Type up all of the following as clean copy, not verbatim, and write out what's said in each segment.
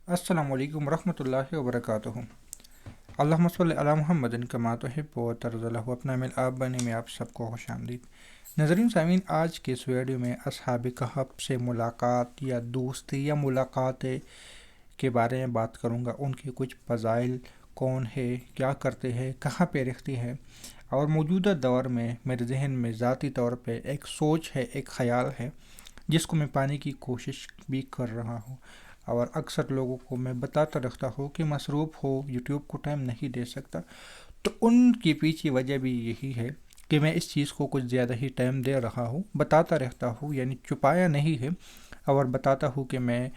السلام علیکم ورحمۃ اللہ وبرکاتہ۔ اللہم صلی علی محمد کما تحب و ترضی۔ اپنا مل آپ بنے میں آپ سب کو خوش آمدید۔ ناظرین سامعین، آج کے اس ویڈیو میں اصحاب کہف سے ملاقات یا دوستی یا ملاقات کے بارے میں بات کروں گا۔ ان کے کچھ فضائل، کون ہے، کیا کرتے ہیں، کہاں پہ رہتی ہے، اور موجودہ دور میں میرے ذہن میں ذاتی طور پہ ایک سوچ ہے، ایک خیال ہے جس کو میں پانے کی کوشش بھی کر رہا ہوں، اور اکثر لوگوں کو میں بتاتا رہتا ہوں کہ مصروف ہو، یوٹیوب کو ٹائم نہیں دے سکتا۔ تو ان کی پیچھے وجہ بھی یہی ہے کہ میں اس چیز کو کچھ زیادہ ہی ٹائم دے رہا ہوں، بتاتا رہتا ہوں، یعنی چھپایا نہیں ہے، اور بتاتا ہوں کہ میں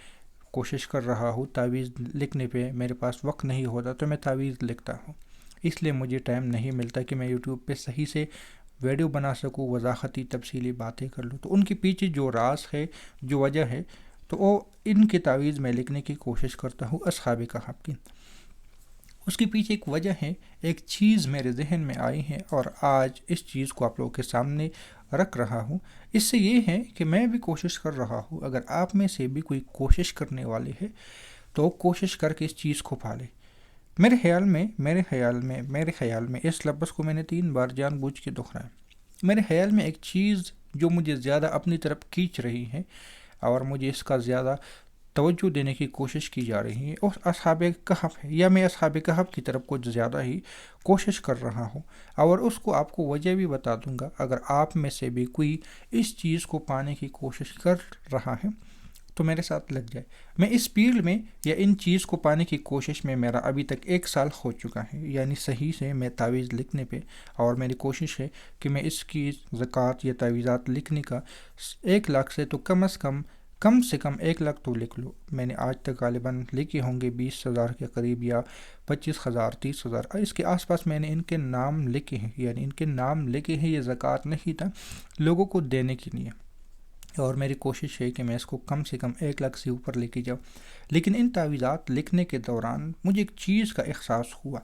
کوشش کر رہا ہوں۔ تعویذ لکھنے پہ میرے پاس وقت نہیں ہوتا تو میں تعویذ لکھتا ہوں، اس لیے مجھے ٹائم نہیں ملتا کہ میں یوٹیوب پہ صحیح سے ویڈیو بنا سکوں، وضاحتی تفصیلی باتیں کر لوں۔ تو ان کے پیچھے جو راز ہے، جو وجہ ہے، تو وہ ان کی تعویذ میں لکھنے کی کوشش کرتا ہوں اصحاب کہف کی۔ اس کے پیچھے ایک وجہ ہے، ایک چیز میرے ذہن میں آئی ہے، اور آج اس چیز کو آپ لوگوں کے سامنے رکھ رہا ہوں۔ اس سے یہ ہے کہ میں بھی کوشش کر رہا ہوں، اگر آپ میں سے بھی کوئی کوشش کرنے والے ہے تو کوشش کر کے اس چیز کو پالے۔ میرے خیال میں اس لفظ کو میں نے 3 بار جان بوجھ کے دہرایا۔ میرے خیال میں ایک چیز جو مجھے زیادہ اپنی طرف کھینچ رہی ہے اور مجھے اس کا زیادہ توجہ دینے کی کوشش کی جا رہی ہے، اور اصحاب کہف ہے، یا میں اصحاب کہف کی طرف کچھ زیادہ ہی کوشش کر رہا ہوں، اور اس کو آپ کو وجہ بھی بتا دوں گا۔ اگر آپ میں سے بھی کوئی اس چیز کو پانے کی کوشش کر رہا ہے تو میرے ساتھ لگ جائے۔ میں اس فیلڈ میں یا ان چیز کو پانے کی کوشش میں میرا ابھی تک 1 سال ہو چکا ہے، یعنی صحیح سے میں تعویذ لکھنے پہ، اور میری کوشش ہے کہ میں اس کی زکوٰۃ یا تعویذات لکھنے کا 1 لاکھ سے تو کم سے کم 1 لاکھ تو لکھ لو۔ میں نے آج تک غالباً لکھے ہوں گے 20,000 کے قریب، یا 25,000 30,000 اس کے آس پاس میں نے ان کے نام لکھے ہیں، یعنی ان کے نام لکھے ہیں۔ یہ زکوٰۃ نہیں تھا، لوگوں کو دینے کے لیے، اور میری کوشش ہے کہ میں اس کو کم سے کم 1 لاکھ سے اوپر لے کے جاؤں۔ لیکن ان تعویذات لکھنے کے دوران مجھے ایک چیز کا احساس ہوا۔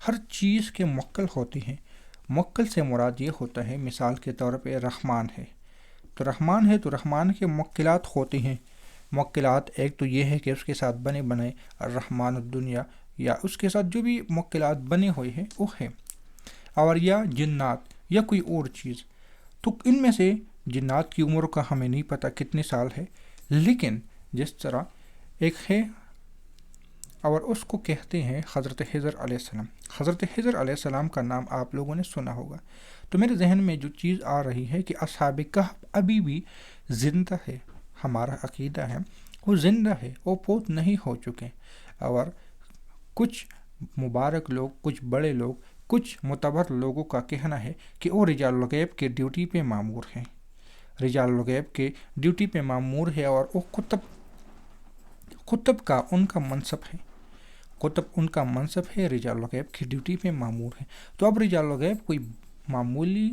ہر چیز کے موکل ہوتے ہیں۔ موکل سے مراد یہ ہوتا ہے، مثال کے طور پہ رحمان ہے تو رحمان کے موکلات ہوتے ہیں۔ موکلات ایک تو یہ ہے کہ اس کے ساتھ بنے بنائے الرحمن الدنیا، یا اس کے ساتھ جو بھی موکلات بنے ہوئے ہیں وہ ہے، اور یا جنات یا کوئی اور چیز۔ تو ان میں سے جنات کی عمر کا ہمیں نہیں پتہ کتنے سال ہے، لیکن جس طرح ایک ہے، اور اس کو کہتے ہیں حضرت خضر علیہ السلام۔ حضرت خضر علیہ السلام کا نام آپ لوگوں نے سنا ہوگا۔ تو میرے ذہن میں جو چیز آ رہی ہے کہ اصحاب کہف ابھی بھی زندہ ہے، ہمارا عقیدہ ہے وہ زندہ ہے، وہ فوت نہیں ہو چکے، اور کچھ مبارک لوگ، کچھ بڑے لوگ، کچھ معتبر لوگوں کا کہنا ہے کہ وہ رجال الغیب کے ڈیوٹی پہ مامور ہیں، رجال الغیب کے ڈیوٹی پہ مامور ہے، اور وہ قطب کا ان کا منصب ہے، رجال الغیب کی ڈیوٹی پہ مامور ہے۔ تو اب رجال الغیب کوئی معمولی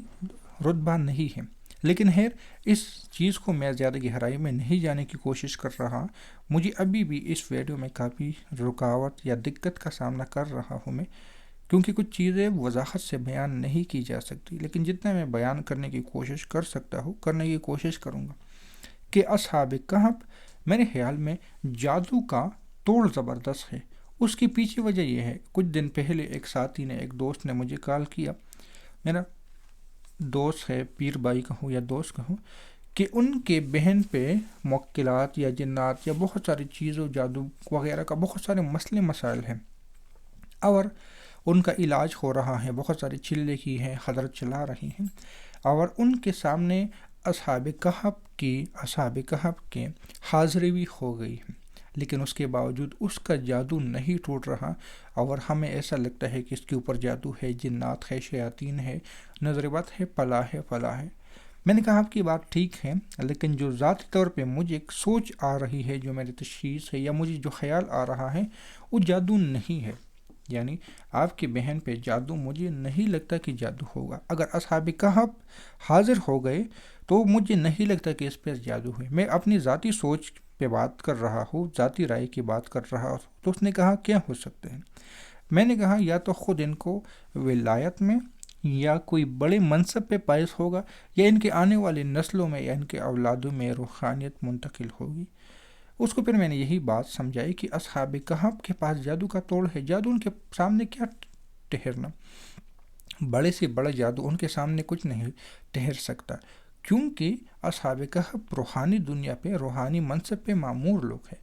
رتبہ نہیں ہے، لیکن خیر اس چیز کو میں زیادہ گہرائی میں نہیں جانے کی کوشش کر رہا۔ مجھے ابھی بھی اس ویڈیو میں کافی رکاوٹ یا دقت کا سامنا کر رہا ہوں میں، کیونکہ کچھ چیزیں وضاحت سے بیان نہیں کی جا سکتی، لیکن جتنا میں بیان کرنے کی کوشش کر سکتا ہوں کرنے کی کوشش کروں گا۔ کہ اصحاب کہف میرے خیال میں جادو کا توڑ زبردست ہے۔ اس کے پیچھے وجہ یہ ہے، کچھ دن پہلے ایک دوست نے مجھے کال کیا، میرا دوست ہے، پیر بھائی کہوں یا دوست کہوں، کہ ان کے بہن پہ موکلات یا جنات یا بہت ساری چیزوں، جادو وغیرہ کا بہت سارے مسائل ہیں، اور ان کا علاج ہو رہا ہے، بہت ساری چلے کی ہیں، حضرت چلا رہی ہیں، اور ان کے سامنے اصحاب کہف کے حاضری بھی ہو گئی ہے، لیکن اس کے باوجود اس کا جادو نہیں ٹوٹ رہا، اور ہمیں ایسا لگتا ہے کہ اس کے اوپر جادو ہے، جنات ہے، شیاطین ہے، نظر بد ہے، فلاح ہے۔ میں نے کہا آپ کی بات ٹھیک ہے، لیکن جو ذاتی طور پہ مجھے ایک سوچ آ رہی ہے، جو میری تشخیص ہے، یا مجھے جو خیال آ رہا ہے، وہ جادو نہیں ہے۔ یعنی آپ کی بہن پہ جادو مجھے نہیں لگتا کہ جادو ہوگا۔ اگر اصحاب کہف حاضر ہو گئے تو مجھے نہیں لگتا کہ اس پہ جادو ہے۔ میں اپنی ذاتی سوچ پہ بات کر رہا ہوں، ذاتی رائے کی بات کر رہا ہوں۔ تو اس نے کہا کیا ہو سکتے ہیں؟ میں نے کہا یا تو خود ان کو ولایت میں یا کوئی بڑے منصب پہ پائز ہوگا، یا ان کے آنے والی نسلوں میں یا ان کے اولادوں میں روحانیت منتقل ہوگی۔ اس کو پھر میں نے یہی بات سمجھائی کہ اصحاب کہف کے پاس جادو کا توڑ ہے، جادو ان کے سامنے کیا ٹھہرنا، بڑے سے بڑا جادو ان کے سامنے کچھ نہیں ٹھہر سکتا، کیونکہ اصحاب کہف روحانی دنیا پہ، روحانی منصب پہ معمور لوگ ہیں۔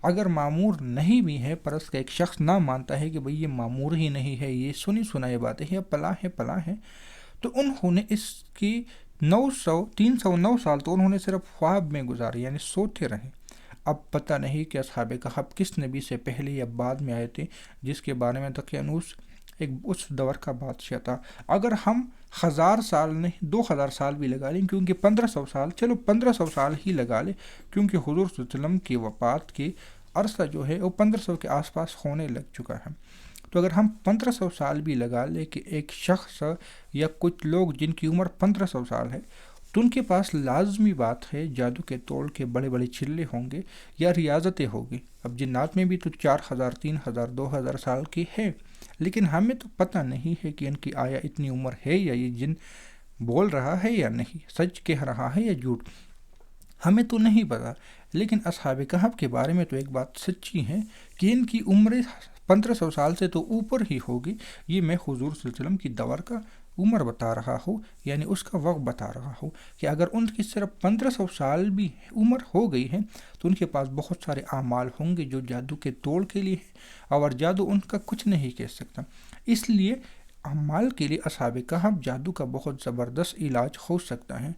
اگر معمور نہیں بھی ہے، پر اس کا ایک شخص نہ مانتا ہے کہ بھئی یہ معمور ہی نہیں ہے، یہ سنی سنائی باتیں ہیں، پلا ہے، تو انہوں نے اس کی 309 سال تو انہوں نے صرف خواب میں گزارے، یعنی سوتے رہے۔ اب پتہ نہیں کہ اصحاب کہف کس نبی سے پہلے یا بعد میں آئے تھے، جس کے بارے میں دقیانوس ایک اس دور کا بادشاہ تھا۔ اگر ہم 1000 سال نہیں 2000 سال بھی لگا لیں، کیونکہ 1500 سال، چلو 1500 سال ہی لگا لیں، کیونکہ حضور صلی اللہ علیہ وسلم کی وفات کی عرصہ جو ہے وہ 1500 کے آس پاس ہونے لگ چکا ہے، تو اگر ہم 1500 سال بھی لگا لیں کہ ایک شخص یا کچھ لوگ جن کی عمر 1500 سال ہے، تو ان کے پاس لازمی بات ہے جادو کے توڑ کے بڑے بڑے چلے ہوں گے یا ریاضتیں ہوگی۔ اب جنات میں بھی تو 4000 3000 2000 سال کی ہے، لیکن ہمیں تو پتہ نہیں ہے کہ ان کی آیا اتنی عمر ہے، یا یہ جن بول رہا ہے یا نہیں، سچ کہہ رہا ہے یا جھوٹ، ہمیں تو نہیں پتا۔ لیکن اصحاب کہف کے بارے میں تو ایک بات سچی ہے کہ ان کی عمریں 1500 سال سے تو اوپر ہی ہوگی۔ یہ میں حضور صلی اللہ علیہ وسلم کی دور کا عمر بتا رہا ہوں، یعنی اس کا وقت بتا رہا ہوں، کہ اگر ان کی صرف 1500 سال بھی عمر ہو گئی ہے تو ان کے پاس بہت سارے اعمال ہوں گے جو جادو کے توڑ کے لیے ہے، اور جادو ان کا کچھ نہیں کہہ سکتا۔ اس لیے اعمال کے لیے اصحاب کہف جادو کا بہت زبردست علاج ہو سکتا ہے،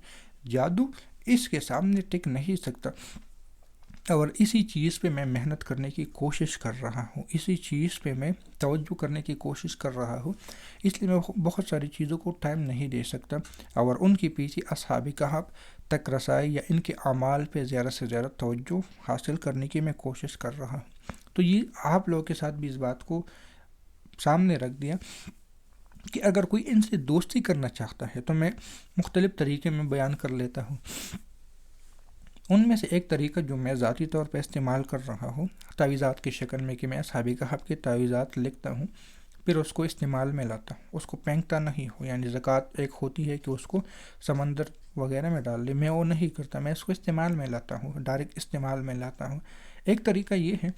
جادو اس کے سامنے ٹک نہیں سکتا۔ اور اسی چیز پہ میں محنت کرنے کی کوشش کر رہا ہوں، اسی چیز پہ میں توجہ کرنے کی کوشش کر رہا ہوں، اس لیے میں بہت ساری چیزوں کو ٹائم نہیں دے سکتا، اور ان کے پیچھے اصحاب کہف تک رسائی یا ان کے اعمال پہ زیادہ سے زیادہ توجہ حاصل کرنے کی میں کوشش کر رہا ہوں۔ تو یہ آپ لوگوں کے ساتھ بھی اس بات کو سامنے رکھ دیا کہ اگر کوئی ان سے دوستی کرنا چاہتا ہے تو میں مختلف طریقے میں بیان کر لیتا ہوں۔ ان میں سے ایک طریقہ جو میں ذاتی طور پہ استعمال کر رہا ہوں، تعویذات کی شکل میں، کہ میں اصحاب کہف کے تعویذات لکھتا ہوں، پھر اس کو استعمال میں لاتا ہوں، اس کو پھینکتا نہیں ہوں، یعنی زکوٰۃ ایک ہوتی ہے کہ اس کو سمندر وغیرہ میں ڈال لے، میں وہ نہیں کرتا، میں اس کو استعمال میں لاتا ہوں، ڈائریکٹ استعمال میں لاتا ہوں۔ ایک طریقہ یہ ہے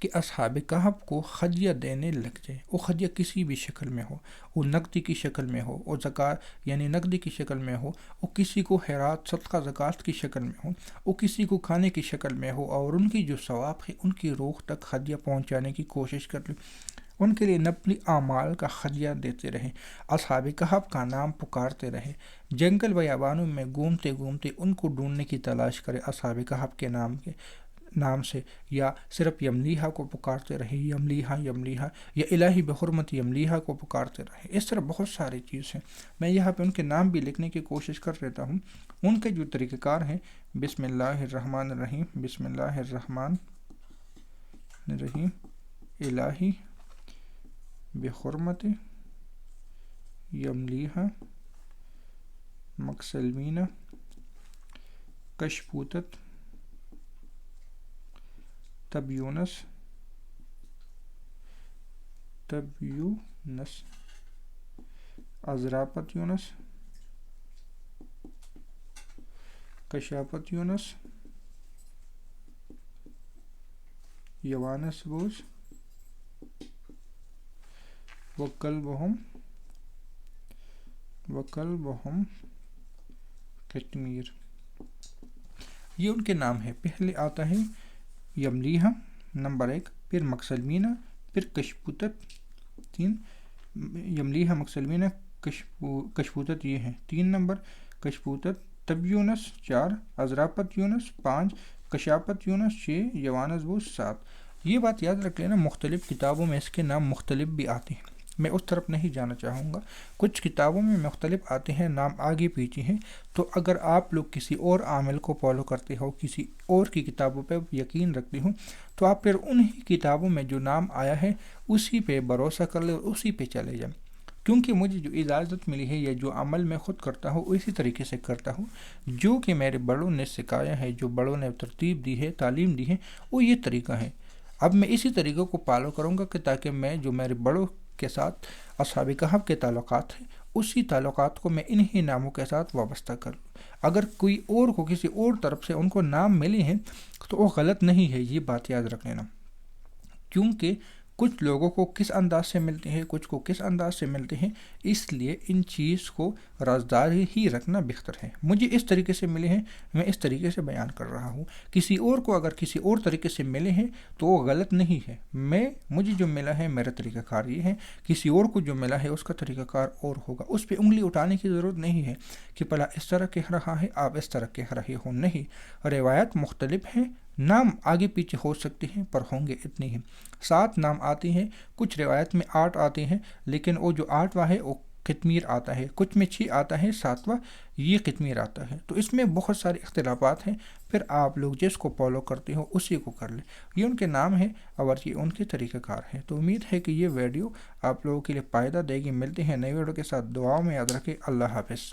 کہ اصحاب کہف کو خدیہ دینے لگ جائے، وہ خدیہ کسی بھی شکل میں ہو، وہ نقدی کی شکل میں ہو، وہ زکوٰۃ یعنی نقدی کی شکل میں ہو، وہ کسی کو خیرات صدقہ زکوٰۃ کی شکل میں ہو، وہ کسی کو کھانے کی شکل میں ہو، اور ان کی جو ثواب ہے ان کی روح تک خدیہ پہنچانے کی کوشش کر لیں، ان کے لیے نفلی اعمال کا خدیہ دیتے رہیں، اصحاب کہف کا نام پکارتے رہیں، جنگل بیابانوں میں گھومتے گھومتے ان کو ڈھونڈنے کی تلاش کرے اصحاب کہف کے نام سے، یا صرف یملیحہ کو پکارتے رہے، یملیحہ یا الہی بحرمت یملیحہ کو پکارتے رہے۔ اس طرح بہت ساری چیز ہیں، میں یہاں پہ ان کے نام بھی لکھنے کی کوشش کر لیتا ہوں۔ ان کے جو طریقہ کار ہیں: بسم اللہ الرحمن الرحیم، بسم اللہ الرحمن الرحیم، الہی بحرمت یملیحہ مکسلمینہ کشپوتت تب یونس ازراپت یونس کشاپت یونس یوانس بوز وکلبہم کشمیر۔ یہ ان کے نام ہے۔ پہلے آتا ہے یملیحہ نمبر 1، پھر مکسلمینہ، پھر کشپوتت 3، یملیحہ مکسلمینہ کشپوتت یہ ہیں 3 نمبر، کشپوتت، تب یونس 4، ازراپت یونس 5، کشاپت یونس 6، یوانس بوس 7۔ یہ بات یاد رکھ لینا، مختلف کتابوں میں اس کے نام مختلف بھی آتے ہیں، میں اس طرف نہیں جانا چاہوں گا، کچھ کتابوں میں مختلف آتے ہیں، نام آگے پیچھے ہیں، تو اگر آپ لوگ کسی اور عامل کو فالو کرتے ہو، کسی اور کی کتابوں پہ یقین رکھتے ہو، تو آپ پھر انہی کتابوں میں جو نام آیا ہے اسی پہ بھروسہ کر لیں اور اسی پہ چلے جائیں، کیونکہ مجھے جو اجازت ملی ہے یا جو عمل میں خود کرتا ہوں اسی طریقے سے کرتا ہوں، جو کہ میرے بڑوں نے سکھایا ہے، جو بڑوں نے ترتیب دی ہے، تعلیم دی ہے، وہ یہ طریقہ ہے۔ اب میں اسی طریقے کو فالو کروں گا کہ تاکہ میں جو میرے بڑوں کے ساتھ اصحاب کہف کے تعلقات ہیں اسی تعلقات کو میں انہی ناموں کے ساتھ وابستہ کر لوں۔ اگر کوئی اور کو کسی اور طرف سے ان کو نام ملے ہیں تو وہ غلط نہیں ہے، یہ بات یاد رکھ لینا، کیونکہ کچھ لوگوں کو کس انداز سے ملتے ہیں، کچھ کو کس انداز سے ملتے ہیں، اس لیے ان چیز کو رازدار ہی رکھنا بہتر ہے۔ مجھے اس طریقے سے ملے ہیں، میں اس طریقے سے بیان کر رہا ہوں۔ کسی اور کو اگر کسی اور طریقے سے ملے ہیں تو وہ غلط نہیں ہے۔ مجھے جو ملا ہے میرا طریقہ کار یہ ہے، کسی اور کو جو ملا ہے اس کا طریقہ کار اور ہوگا۔ اس پہ انگلی اٹھانے کی ضرورت نہیں ہے کہ بھلا اس طرح کہہ رہا ہے، آپ اس طرح کہہ رہے ہو، نہیں، روایت مختلف ہیں، نام آگے پیچھے ہو سکتے ہیں پر ہوں گے اتنے ہی۔ 7 نام آتے ہیں، کچھ روایت میں 8 آتے ہیں، لیکن وہ جو 8واں ہے وہ قطمیر آتا ہے، کچھ میں 6 آتا ہے، 7واں یہ قطمیر آتا ہے۔ تو اس میں بہت سارے اختلافات ہیں، پھر آپ لوگ جس کو فالو کرتے ہو اسی کو کر لیں۔ یہ ان کے نام ہیں اور یہ ان کے طریقہ کار ہیں۔ تو امید ہے کہ یہ ویڈیو آپ لوگوں کے لیے فائدہ دے گی۔ ملتے ہیں نئے ویڈیو کے ساتھ، دعاؤں میں یاد رکھیں۔ اللہ حافظ۔